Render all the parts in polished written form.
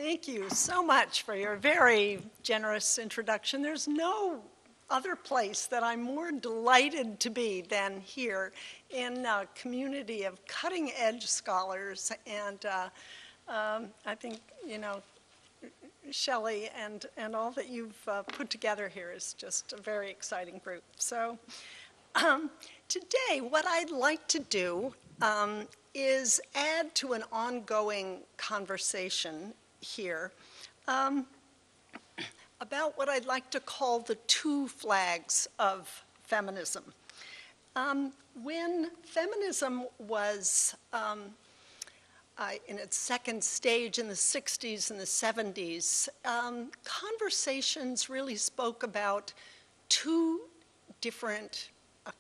Thank you so much for your very generous introduction. There's no other place that I'm more delighted to be than here in a community of cutting-edge scholars. And I think, you know, Shelley and all that you've put together here is just a very exciting group. So today, what I'd like to do is add to an ongoing conversation here about what I'd like to call the two flags of feminism. When feminism was in its second stage in the 60s and the 70s, conversations really spoke about two different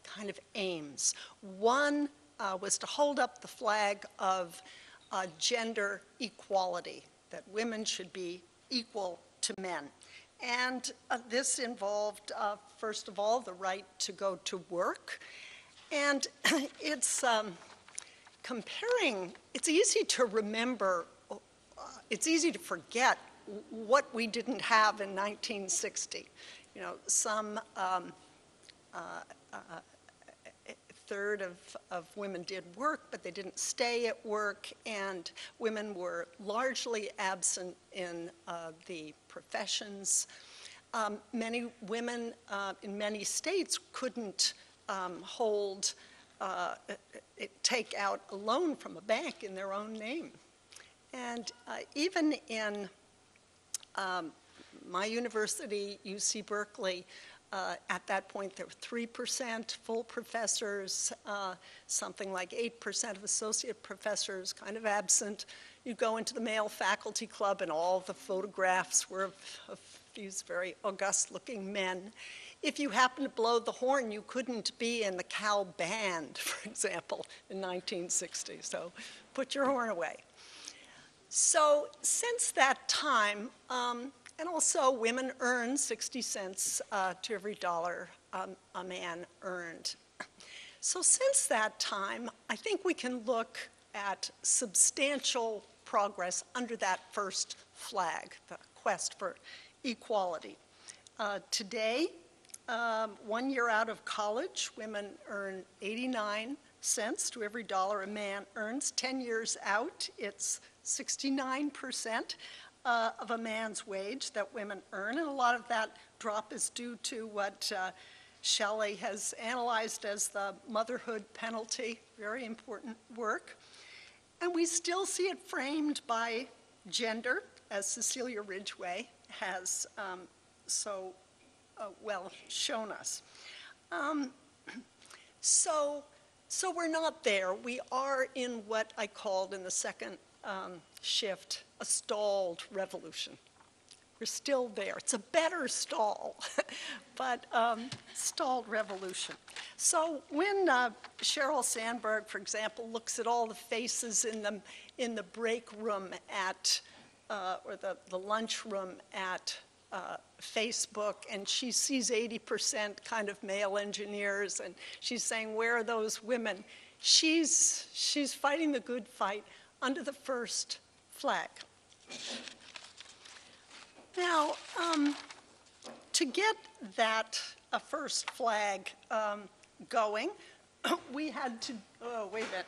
kind of aims. One was to hold up the flag of gender equality, that women should be equal to men. And this involved, first of all, the right to go to work. And it's it's easy to remember, it's easy to forget what we didn't have in 1960. You know, some third of women did work, but they didn't stay at work, and women were largely absent in the professions. Many women in many states couldn't take out a loan from a bank in their own name. And even in my university, UC Berkeley, at that point, there were 3% full professors, something like 8% of associate professors kind of absent. You go into the male faculty club, and all the photographs were of these very august-looking men. If you happened to blow the horn, you couldn't be in the Cal band, for example, in 1960. So put your horn away. So since that time, and also women earn 60 cents to every dollar a man earned. So since that time, I think we can look at substantial progress under that first flag, the quest for equality. Today, 1 year out of college, women earn 89 cents to every dollar a man earns. 10 years out, it's 69% of a man's wage that women earn, and a lot of that drop is due to what Shelley has analyzed as the motherhood penalty, very important work. And we still see it framed by gender, as Cecilia Ridgway has so well shown us. So we're not there. We are in what I called in the second shift a stalled revolution. We're still there. It's a better stall, but stalled revolution. So when Sheryl Sandberg, for example, looks at all the faces in the break room at, or the lunch room at Facebook, and she sees 80% kind of male engineers, and she's saying, where are those women? She's fighting the good fight under the first flag. Now, to get that first flag going, we had to, oh, wait a minute.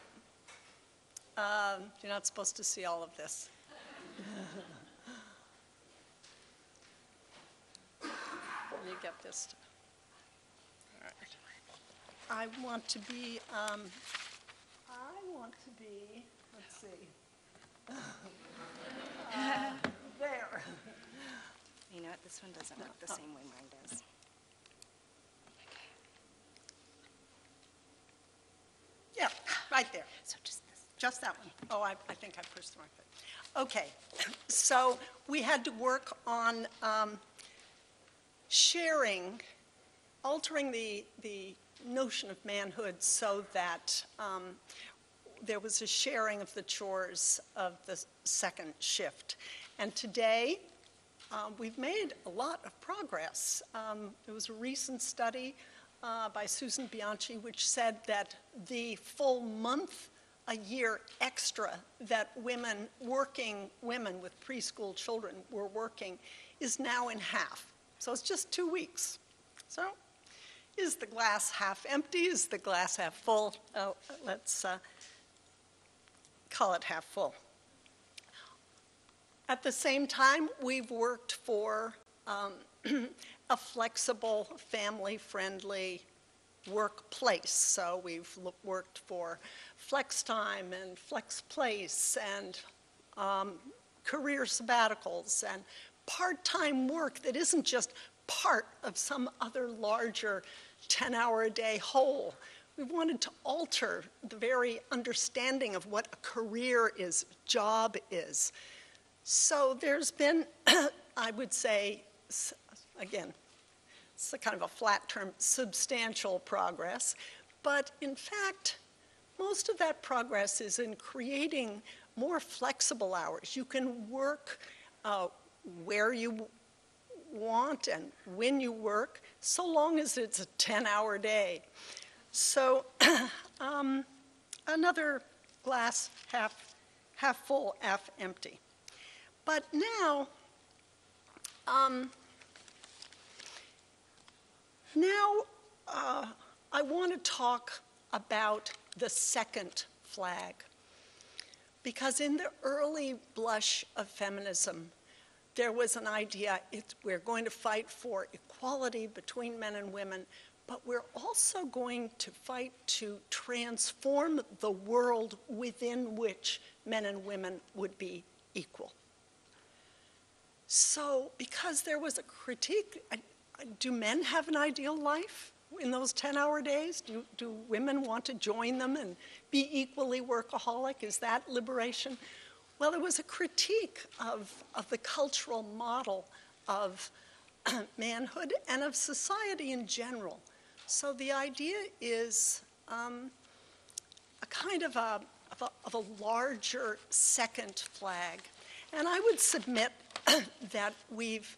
You're not supposed to see all of this. You get this. All right. I want to be, let's see. There. You know what, this one doesn't look the same way mine does. Yeah, right there. So just this. Just that one. Oh, I think I pushed the wrong thing. Okay, so we had to work on altering the notion of manhood so that there was a sharing of the chores of the second shift. And today, we've made a lot of progress. There was a recent study by Susan Bianchi which said that the full month a year extra that working women with preschool children were working is now in half. So it's just 2 weeks. So is the glass half empty? Is the glass half full? Oh, let's call it half full. At the same time, we've worked for a flexible, family-friendly workplace. So we've worked for flex time and flex place and career sabbaticals and part-time work that isn't just part of some other larger 10-hour-a-day whole. We wanted to alter the very understanding of what a career is, job is. So there's been, I would say, again, it's a kind of a flat term, substantial progress. But in fact, most of that progress is in creating more flexible hours. You can work where you want and when you work, so long as it's a 10-hour day. So another glass half full, half empty. But now, I want to talk about the second flag. Because in the early blush of feminism, there was an idea, we're going to fight for equality between men and women, but we're also going to fight to transform the world within which men and women would be equal. So, because there was a critique, do men have an ideal life in those 10-hour days? Do women want to join them and be equally workaholic? Is that liberation? Well, there was a critique of the cultural model of manhood and of society in general. So the idea is a kind of a larger second flag. And I would submit that we've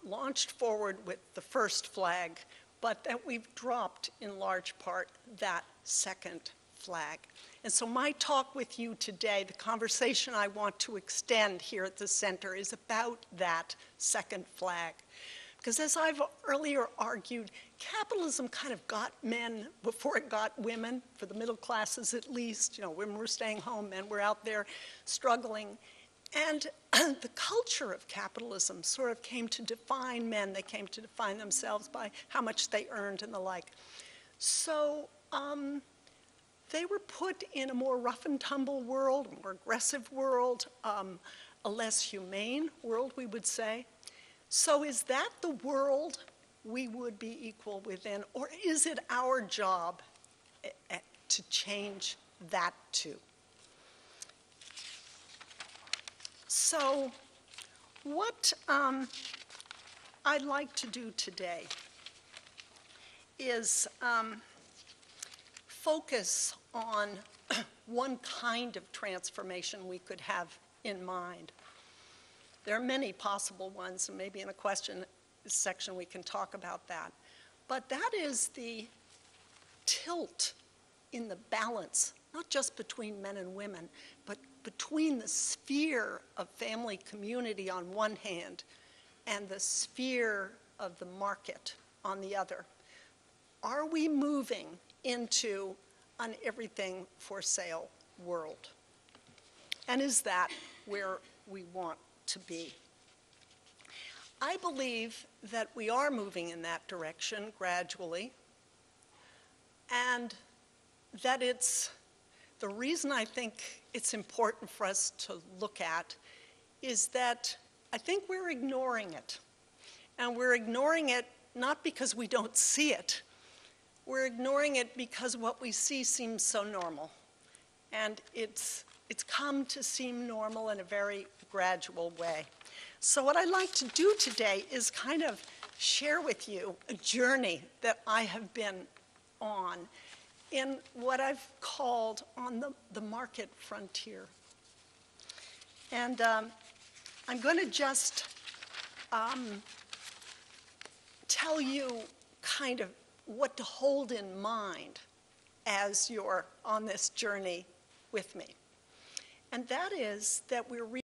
launched forward with the first flag, but that we've dropped in large part that second flag. And so my talk with you today, the conversation I want to extend here at the center, is about that second flag. Because as I've earlier argued, capitalism kind of got men before it got women, for the middle classes at least. You know, women were staying home, men were out there struggling. And the culture of capitalism sort of came to define men. They came to define themselves by how much they earned and the like. So they were put in a more rough and tumble world, a more aggressive world, a less humane world, we would say. So is that the world we would be equal within, or is it our job to change that too? So what I'd like to do today is focus on one kind of transformation we could have in mind. There are many possible ones, and maybe in a question section we can talk about that. But that is the tilt in the balance, not just between men and women, but between the sphere of family community on one hand and the sphere of the market on the other. Are we moving into an everything for sale world? And is that where we want to be? I believe that we are moving in that direction gradually, and that the reason I think it's important for us to look at is that I think we're ignoring it. And we're ignoring it not because we don't see it. We're ignoring it because what we see seems so normal. And it's come to seem normal in a very gradual way. So what I'd like to do today is kind of share with you a journey that I have been on in what I've called on the market frontier. And I'm going to just tell you kind of what to hold in mind as you're on this journey with me. And that is that we're